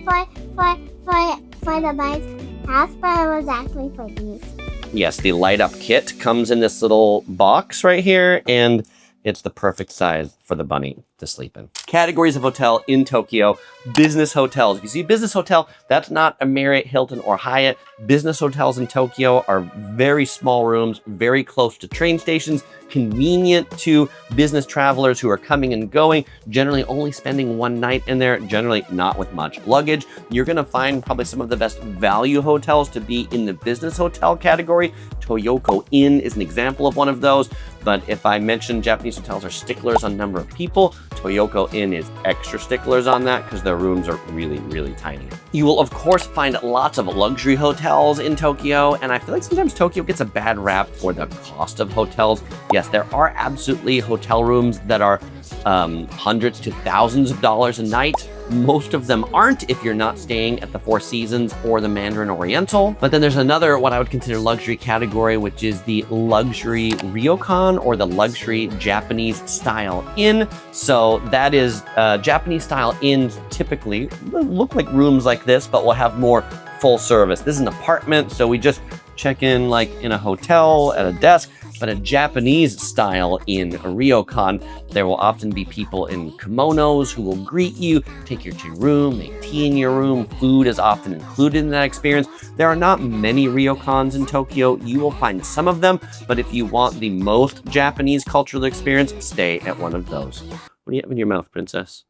for the bike's house, but it was actually for these. Yes, the light up kit comes in this little box right here, and it's the perfect size for the bunny to sleep in. Categories of hotel in Tokyo. Business hotels. If you see business hotel, that's not a Marriott, Hilton, or Hyatt. Business hotels in Tokyo are very small rooms, very close to train stations, convenient to business travelers who are coming and going, generally only spending one night in there, generally not with much luggage. You're gonna find probably some of the best value hotels to be in the business hotel category. Toyoko Inn is an example of one of those, but if I mentioned Japanese hotels are sticklers on number of people, Toyoko Inn is extra sticklers on that because their rooms are really, really tiny. You will of course find lots of luxury hotels in Tokyo, and I feel like sometimes Tokyo gets a bad rap for the cost of hotels. Yes, there are absolutely hotel rooms that are hundreds to thousands of dollars a night. Most of them aren't if you're not staying at the Four Seasons or the Mandarin Oriental. But then there's another, what I would consider luxury category, which is the luxury ryokan, or the luxury Japanese style inn. So that is Japanese style inns typically look like rooms like this, but will have more full service. This is an apartment, so we just check in like in a hotel at a desk. But a Japanese style in a ryokan, there will often be people in kimonos who will greet you, take you to your room, make tea in your room. Food is often included in that experience. There are not many ryokans in Tokyo. You will find some of them, but if you want the most Japanese cultural experience, stay at one of those. What do you have in your mouth, princess?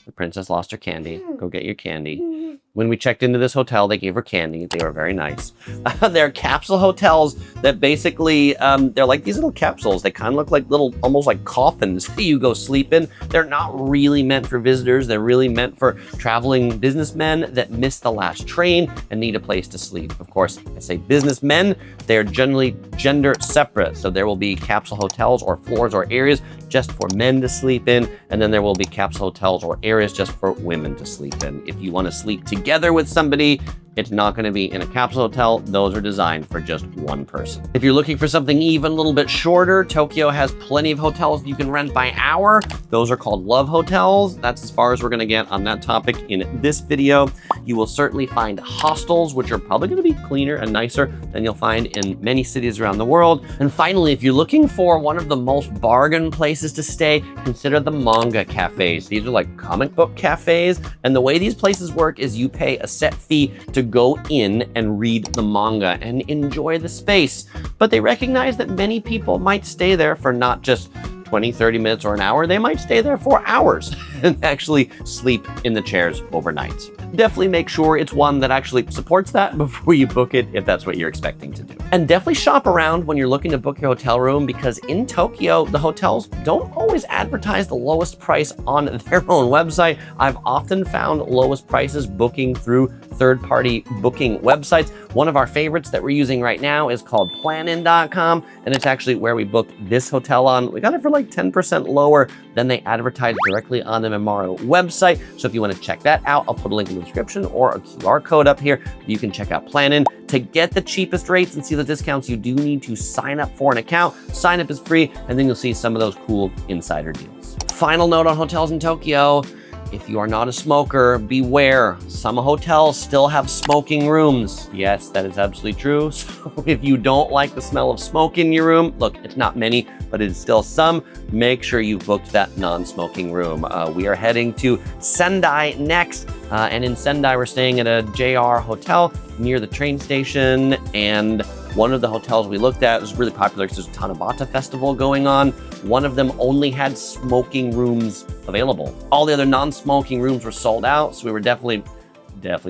The princess lost her candy. Go get your candy. When we checked into this hotel, they gave her candy. They were very nice. They're capsule hotels that basically, they're like these little capsules. They kind of look like little, almost like coffins that you go sleep in. They're not really meant for visitors. They're really meant for traveling businessmen that missed the last train and need a place to sleep. Of course, I say businessmen, they're generally gender separate. So there will be capsule hotels or floors or areas just for men to sleep in. And then there will be capsule hotels or areas just for women to sleep in. If you want to sleep together with somebody, It's not going to be in a capsule hotel. Those are designed for just one person. If you're looking for something even a little bit shorter, Tokyo has plenty of hotels you can rent by hour. Those are called love hotels. That's as far as we're going to get on that topic in this video. You will certainly find hostels, which are probably going to be cleaner and nicer than you'll find in many cities around the world. And finally, if you're looking for one of the most bargain places to stay, consider the manga cafes. These are like comic book cafes. And the way these places work is you pay a set fee to go in and read the manga and enjoy the space. But they recognize that many people might stay there for not just 20, 30 minutes or an hour. They might stay there for hours and actually sleep in the chairs overnight. Definitely make sure it's one that actually supports that before you book it, if that's what you're expecting to do. And definitely shop around when you're looking to book your hotel room, because in Tokyo, the hotels don't always advertise the lowest price on their own website. I've often found lowest prices booking through third-party booking websites. One of our favorites that we're using right now is called planin.com, and it's actually where we booked this hotel on. We got it for like 10% lower than they advertised directly on the Memaro website. So if you want to check that out, I'll put a link in the description or a QR code up here. You can check out Planin. To get the cheapest rates and see the discounts, you do need to sign up for an account. Sign up is free, and then you'll see some of those cool insider deals. Final note on hotels in Tokyo. If you are not a smoker, beware. Some hotels still have smoking rooms. Yes, that is absolutely true. So if you don't like the smell of smoke in your room, look, it's not many, but it is still some. Make sure you booked that non-smoking room. We are heading to Sendai next. And in Sendai, we're staying at a JR hotel near the train station. And one of the hotels we looked at was really popular because there's a Tanabata festival going on. One of them only had smoking rooms available. All the other non-smoking rooms were sold out, so we were definitely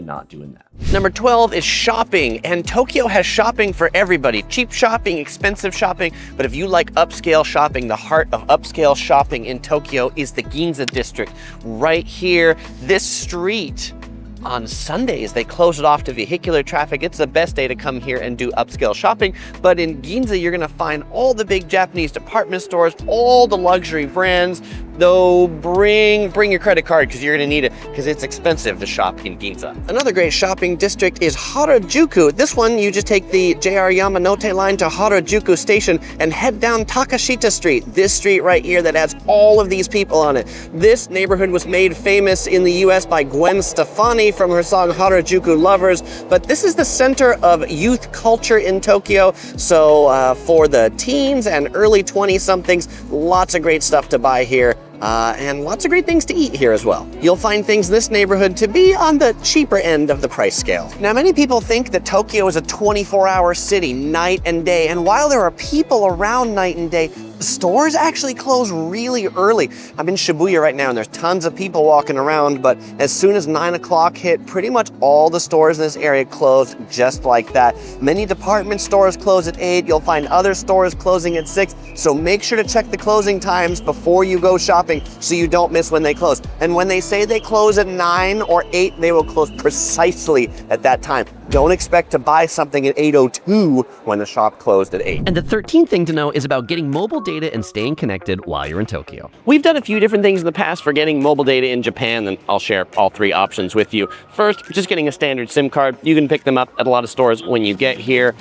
not doing that. Number 12 is shopping, and Tokyo has shopping for everybody. Cheap shopping, expensive shopping, but if you like upscale shopping, the heart of upscale shopping in Tokyo is the Ginza district. Right here, this street. On Sundays, they close it off to vehicular traffic. It's the best day to come here and do upscale shopping. But in Ginza, you're gonna find all the big Japanese department stores, all the luxury brands. Though bring your credit card, because you're gonna need it, because it's expensive to shop in Ginza. Another great shopping district is Harajuku. This one, you just take the JR Yamanote line to Harajuku station and head down Takashita Street. This street right here that has all of these people on it. This neighborhood was made famous in the US by Gwen Stefani from her song Harajuku Lovers, but this is the center of youth culture in Tokyo. So for the teens and early 20-somethings, lots of great stuff to buy here. And lots of great things to eat here as well. You'll find things in this neighborhood to be on the cheaper end of the price scale. Now, many people think that Tokyo is a 24-hour city, night and day, and while there are people around night and day, stores actually close really early. I'm in Shibuya right now and there's tons of people walking around, but as soon as 9 o'clock hit, pretty much all the stores in this area closed just like that. Many department stores close at 8. You'll find other stores closing at 6. So make sure to check the closing times before you go shopping so you don't miss when they close. And when they say they close at 9 or 8, they will close precisely at that time. Don't expect to buy something at 8:02 when the shop closed at 8. And the 13th thing to know is about getting mobile data and staying connected while you're in Tokyo. We've done a few different things in the past for getting mobile data in Japan, and I'll share all 3 options with you. First, just getting a standard SIM card. You can pick them up at a lot of stores when you get here.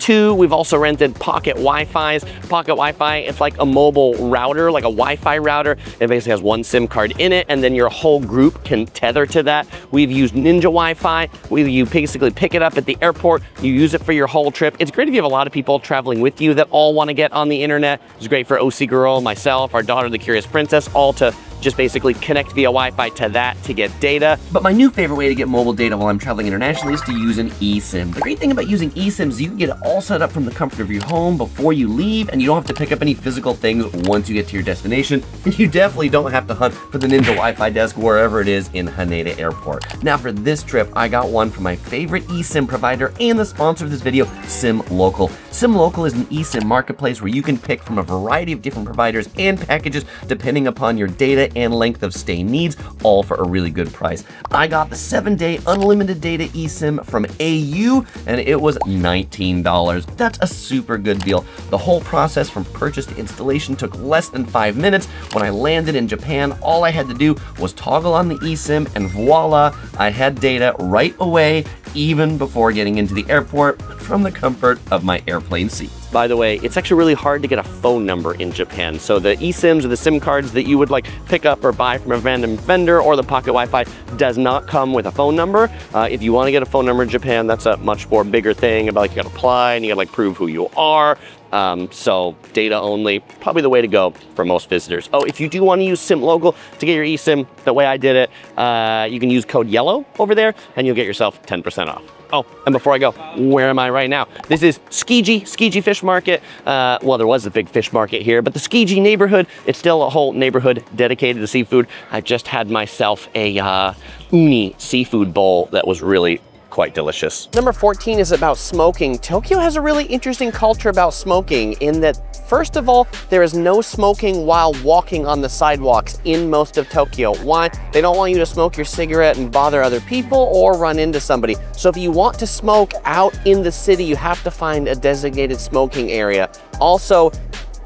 2, we've also rented pocket Wi-Fis. Pocket Wi-Fi, it's like a mobile router, like a Wi-Fi router. It basically has one SIM card in it, and then your whole group can tether to that. We've used Ninja Wi-Fi. You basically pick it up at the airport, you use it for your whole trip. It's great if you have a lot of people traveling with you that all want to get on the internet. It's great for OC Girl, myself, our daughter, the Curious Princess, all to just basically connect via Wi-Fi to that to get data. But my new favorite way to get mobile data while I'm traveling internationally is to use an eSIM. The great thing about using eSIMs is you can get it all set up from the comfort of your home before you leave, and you don't have to pick up any physical things once you get to your destination. And you definitely don't have to hunt for the Ninja Wi-Fi desk wherever it is in Haneda Airport. Now for this trip, I got one from my favorite eSIM provider and the sponsor of this video, SimLocal. SimLocal is an eSIM marketplace where you can pick from a variety of different providers and packages depending upon your data and length of stay needs, all for a really good price. I got the 7-day unlimited data eSIM from AU, and it was $19. That's a super good deal. The whole process from purchase to installation took less than 5 minutes. When I landed in Japan, all I had to do was toggle on the eSIM, and voila, I had data right away even before getting into the airport from the comfort of my airplane seat. By the way, it's actually really hard to get a phone number in Japan. So the eSIMs or the SIM cards that you would like pick up or buy from a random vendor or the pocket Wi-Fi does not come with a phone number. If you want to get a phone number in Japan, that's a much more bigger thing about like you gotta apply and you gotta like prove who you are. So data only, probably the way to go for most visitors. Oh, if you do want to use SIM local to get your eSIM, the way I did it, you can use code YELLOW over there and you'll get yourself 10% off. Oh, and before I go, where am I right now? This is Tsukiji Fish Market. Well, there was a big fish market here, but the Tsukiji neighborhood, it's still a whole neighborhood dedicated to seafood. I just had myself a uni seafood bowl that was really quite delicious. Number 14 is about smoking. Tokyo has a really interesting culture about smoking in that, first of all, there is no smoking while walking on the sidewalks in most of Tokyo. Why? They don't want you to smoke your cigarette and bother other people or run into somebody. So if you want to smoke out in the city, you have to find a designated smoking area. Also,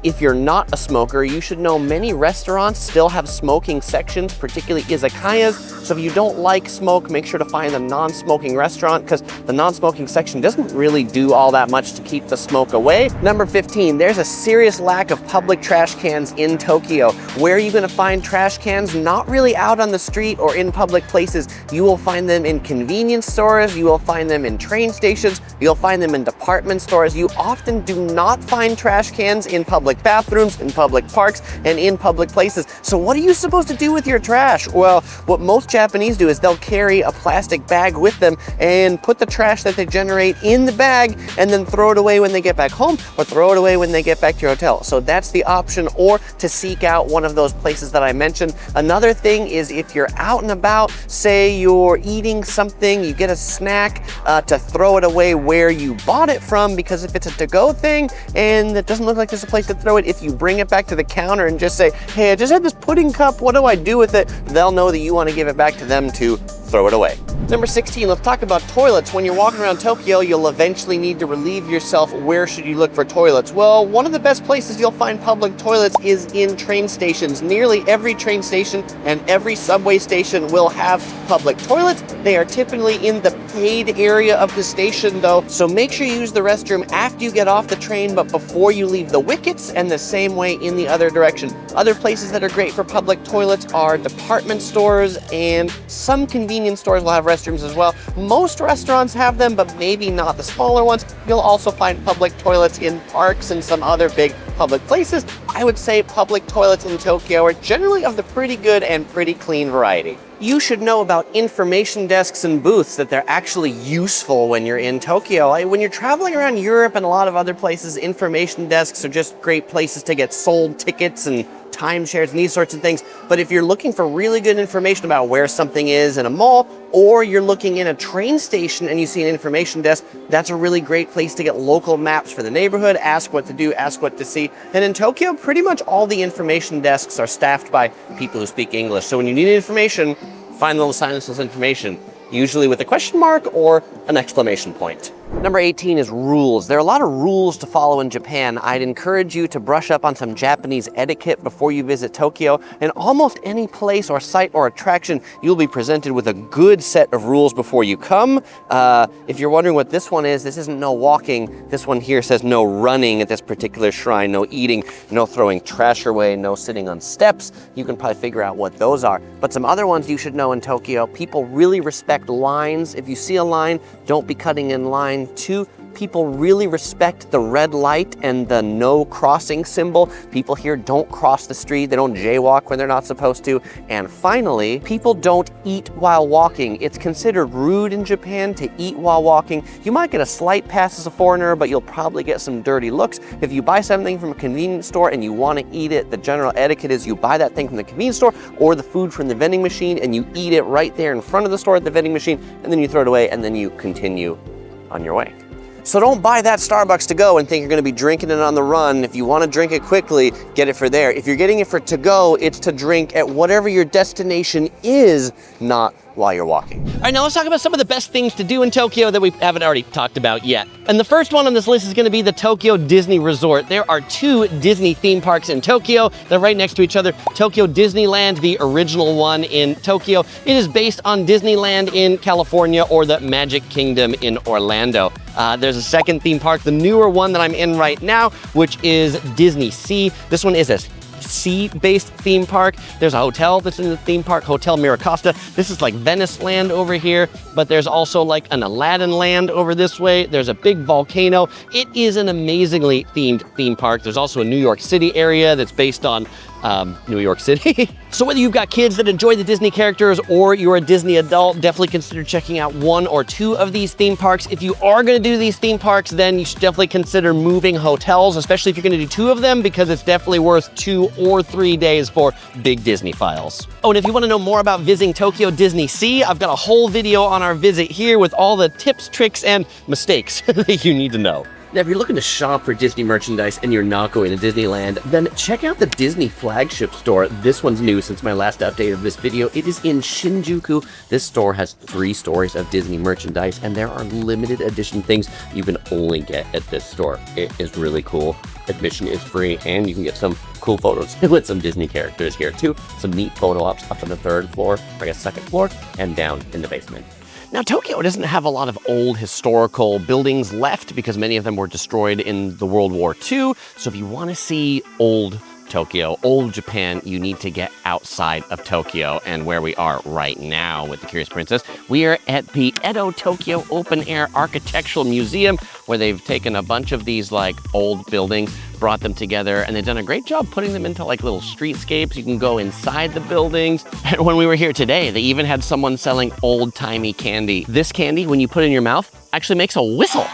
if you're not a smoker, you should know many restaurants still have smoking sections, particularly izakayas. So if you don't like smoke, make sure to find a non-smoking restaurant because the non-smoking section doesn't really do all that much to keep the smoke away. Number 15, there's a serious lack of public trash cans in Tokyo. Where are you going to find trash cans? Not really out on the street or in public places. You will find them in convenience stores, you will find them in train stations, you'll find them in department stores. You often do not find trash cans in public bathrooms, in public parks, and in public places. So what are you supposed to do with your trash? Well, what most Japanese do is they'll carry a plastic bag with them and put the trash that they generate in the bag and then throw it away when they get back home or throw it away when they get back to your hotel. So that's the option, or to seek out one of those places that I mentioned. Another thing is if you're out and about, say you're eating something, you get a snack, to throw it away where you bought it from, because if it's a to-go thing and it doesn't look like there's a place to throw it, if you bring it back to the counter and just say, hey, I just had this pudding cup, what do I do with it? They'll know that you want to give it back to them to throw it away. Number 16, let's talk about toilets. When you're walking around Tokyo, you'll eventually need to relieve yourself. Where should you look for toilets? Well, one of the best places you'll find public toilets is in train stations. Nearly every train station and every subway station will have public toilets. They are typically in the paid area of the station though, so make sure you use the restroom after you get off the train but before you leave the wickets, and the same way in the other direction. Other places that are great for public toilets are department stores, and some convenience stores will have restrooms as well. Most restaurants have them, but maybe not the smaller ones. You'll also find public toilets in parks and some other big public places. I would say public toilets in Tokyo are generally of the pretty good and pretty clean variety. You should know about information desks and booths, that they're actually useful when you're in Tokyo. When you're traveling around Europe and a lot of other places, information desks are just great places to get sold tickets and timeshares and these sorts of things. But if you're looking for really good information about where something is in a mall, or you're looking in a train station and you see an information desk, that's a really great place to get local maps for the neighborhood, ask what to do, ask what to see. And in Tokyo, pretty much all the information desks are staffed by people who speak English. So when you need information, find little signs of information, usually with a question mark or an exclamation point. Number 18 is rules. There are a lot of rules to follow in Japan. I'd encourage you to brush up on some Japanese etiquette before you visit Tokyo. In almost any place or site or attraction, you'll be presented with a good set of rules before you come. If you're wondering what this one is, this isn't no walking. This one here says no running at this particular shrine, no eating, no throwing trash away, no sitting on steps. You can probably figure out what those are. But some other ones you should know in Tokyo: people really respect lines. If you see a line, don't be cutting in line. 2, people really respect the red light and the no crossing symbol. People here don't cross the street. They don't jaywalk when they're not supposed to. And finally, people don't eat while walking. It's considered rude in Japan to eat while walking. You might get a slight pass as a foreigner, but you'll probably get some dirty looks. If you buy something from a convenience store and you want to eat it, the general etiquette is you buy that thing from the convenience store or the food from the vending machine and you eat it right there in front of the store at the vending machine, and then you throw it away and then you continue on your way. So don't buy that Starbucks to go and think you're going to be drinking it on the run. If you want to drink it quickly, get it for there. If you're getting it for to go, it's to drink at whatever your destination is, not while you're walking. All right, now let's talk about some of the best things to do in Tokyo that we haven't already talked about yet. And the first one on this list is gonna be the Tokyo Disney Resort. There are 2 Disney theme parks in Tokyo. They're right next to each other. Tokyo Disneyland, the original one in Tokyo. It is based on Disneyland in California or the Magic Kingdom in Orlando. There's a second theme park, the newer one that I'm in right now, which is Disney Sea. This one is a sea-based theme park. There's a hotel that's in the theme park, Hotel Miracosta. This is like Venice Land over here, but there's also like an Aladdin Land over this way. There's a big volcano. It is an amazingly themed theme park. There's also a New York City area that's based on New York City. So whether you've got kids that enjoy the Disney characters or you're a Disney adult, definitely consider checking out 1 or 2 of these theme parks. If you are gonna do these theme parks, then you should definitely consider moving hotels, especially if you're gonna do 2 of them, because it's definitely worth 2 or 3 days for big Disney files. Oh, and if you wanna know more about visiting Tokyo Disney Sea, I've got a whole video on our visit here with all the tips, tricks, and mistakes that you need to know. Now, if you're looking to shop for Disney merchandise and you're not going to Disneyland, then check out the Disney flagship store. This one's new since my last update of this video. It is in Shinjuku. This store has 3 stories of Disney merchandise, and there are limited edition things you can only get at this store. It is really cool. Admission is free, and you can get some cool photos with some Disney characters here too. Some neat photo ops up on the 3rd floor, or I guess 2nd floor, and down in the basement. Now, Tokyo doesn't have a lot of old historical buildings left because many of them were destroyed in the World War II. So if you want to see old Tokyo, old Japan, you need to get outside of Tokyo. And where we are right now with the Curious Princess, we are at the Edo Tokyo Open Air Architectural Museum, where they've taken a bunch of these like old buildings, brought them together, and they've done a great job putting them into like little streetscapes. You can go inside the buildings. And when we were here today, they even had someone selling old-timey candy. This candy, when you put it in your mouth, actually makes a whistle.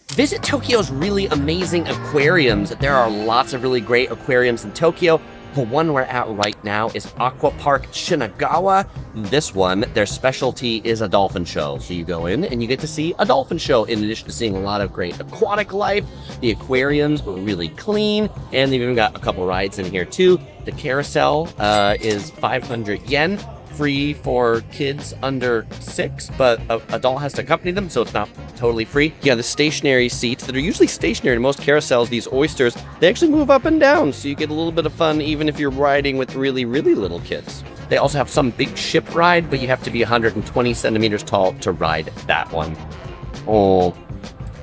Visit Tokyo's really amazing aquariums. There are lots of really great aquariums in Tokyo. The one we're at right now is Aqua Park Shinagawa. This one, their specialty is a dolphin show. So you go in and you get to see a dolphin show in addition to seeing a lot of great aquatic life. The aquariums are really clean, and they've even got a couple rides in here too. The carousel is 500 yen. Free for kids under 6, but an adult has to accompany them, so it's not totally free. Yeah, the stationary seats that are usually stationary in most carousels, these oysters, they actually move up and down, so you get a little bit of fun even if you're riding with really, really little kids. They also have some big ship ride, but you have to be 120 centimeters tall to ride that one. Oh,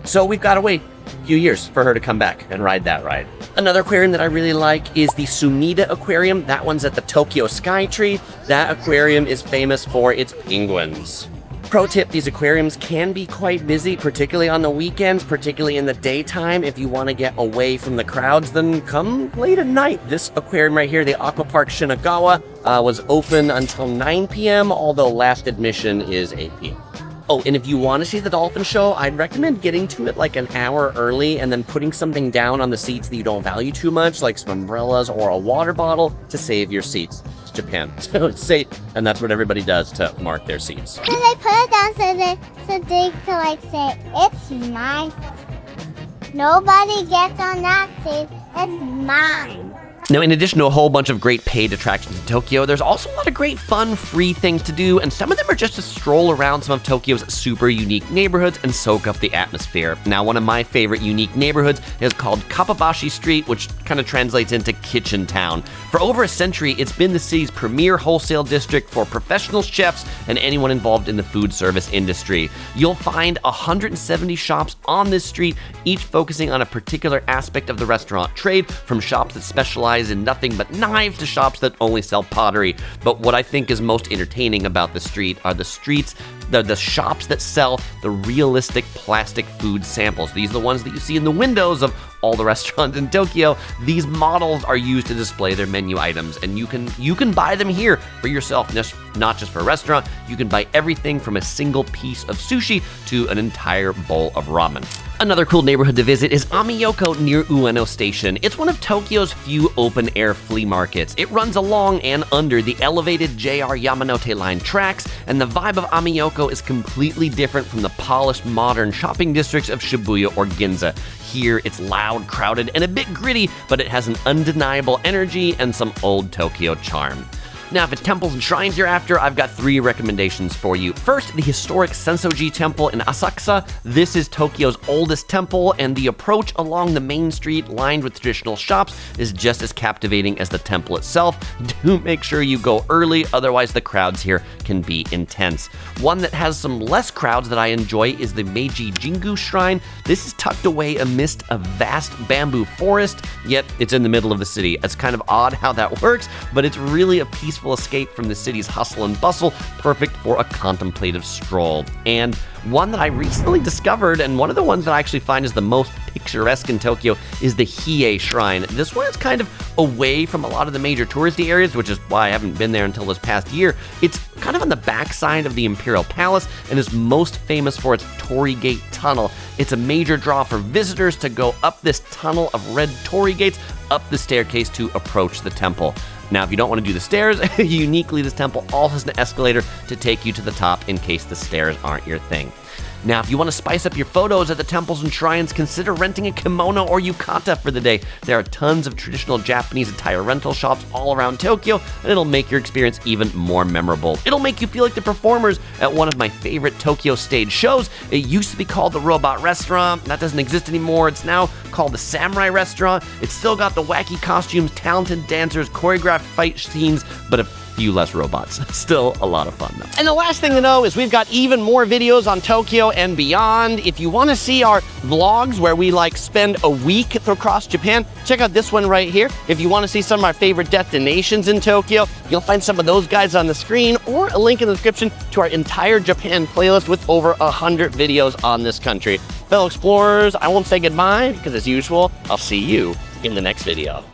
so we've got to wait a few years for her to come back and ride that ride. Another aquarium that I really like is the Sumida Aquarium. That one's at the Tokyo Skytree. That aquarium is famous for its penguins. Pro tip, these aquariums can be quite busy, particularly on the weekends, particularly in the daytime. If you want to get away from the crowds, then come late at night. This aquarium right here, the Aqua Park Shinagawa, was open until 9 p.m., although last admission is 8 p.m. Oh, and if you want to see the dolphin show, I'd recommend getting to it like an hour early and then putting something down on the seats that you don't value too much, like some umbrellas or a water bottle, to save your seats. It's Japan, so it's safe, and that's what everybody does to mark their seats. And they put it down so they could like say, it's my seat. Nobody gets on that seat, it's mine. Now, in addition to a whole bunch of great paid attractions in Tokyo, there's also a lot of great fun, free things to do, and some of them are just to stroll around some of Tokyo's super unique neighborhoods and soak up the atmosphere. Now, one of my favorite unique neighborhoods is called Kappabashi Street, which kind of translates into Kitchen Town. For over a century, it's been the city's premier wholesale district for professional chefs and anyone involved in the food service industry. You'll find 170 shops on this street, each focusing on a particular aspect of the restaurant trade, from shops that specialize in nothing but knives to shops that only sell pottery. But what I think is most entertaining about the street are the shops that sell the realistic plastic food samples. These are the ones that you see in the windows of all the restaurants in Tokyo. These models are used to display their menu items, and you can buy them here for yourself, not just for a restaurant. You can buy everything from a single piece of sushi to an entire bowl of ramen. Another cool neighborhood to visit is Amiyoko near Ueno Station. It's one of Tokyo's few open-air flea markets. It runs along and under the elevated JR Yamanote Line tracks, and the vibe of Amiyoko is completely different from the polished modern shopping districts of Shibuya or Ginza. Here, it's loud, crowded, and a bit gritty, but it has an undeniable energy and some old Tokyo charm. Now, if it's temples and shrines you're after, I've got 3 recommendations for you. First, the historic Sensoji Temple in Asakusa. This is Tokyo's oldest temple, and the approach along the main street lined with traditional shops is just as captivating as the temple itself. Do make sure you go early, otherwise the crowds here can be intense. One that has some less crowds that I enjoy is the Meiji Jingu Shrine. This is tucked away amidst a vast bamboo forest, yet it's in the middle of the city. It's kind of odd how that works, but it's really a peaceful escape from the city's hustle and bustle, perfect for a contemplative stroll. And one that I recently discovered, and one of the ones that I actually find is the most picturesque in Tokyo, is the Hiei Shrine. This one is kind of away from a lot of the major touristy areas, which is why I haven't been there until this past year. It's kind of on the backside of the Imperial Palace and is most famous for its Torii Gate Tunnel. It's a major draw for visitors to go up this tunnel of red torii gates, up the staircase to approach the temple. Now, if you don't want to do the stairs, uniquely this temple also has an escalator to take you to the top in case the stairs aren't your thing. Now, if you want to spice up your photos at the temples and shrines, consider renting a kimono or yukata for the day. There are tons of traditional Japanese attire rental shops all around Tokyo, and it'll make your experience even more memorable. It'll make you feel like the performers at one of my favorite Tokyo stage shows. It used to be called the Robot Restaurant. That doesn't exist anymore. It's now called the Samurai Restaurant. It's still got the wacky costumes, talented dancers, choreographed fight scenes, but a few less robots. Still a lot of fun though. And the last thing to know is we've got even more videos on Tokyo and beyond. If you want to see our vlogs where we spend a week across Japan, check out this one right here. If you want to see some of our favorite destinations in Tokyo, you'll find some of those guides on the screen or a link in the description to our entire Japan playlist with over 100 videos on this country. Fellow explorers, I won't say goodbye because as usual, I'll see you in the next video.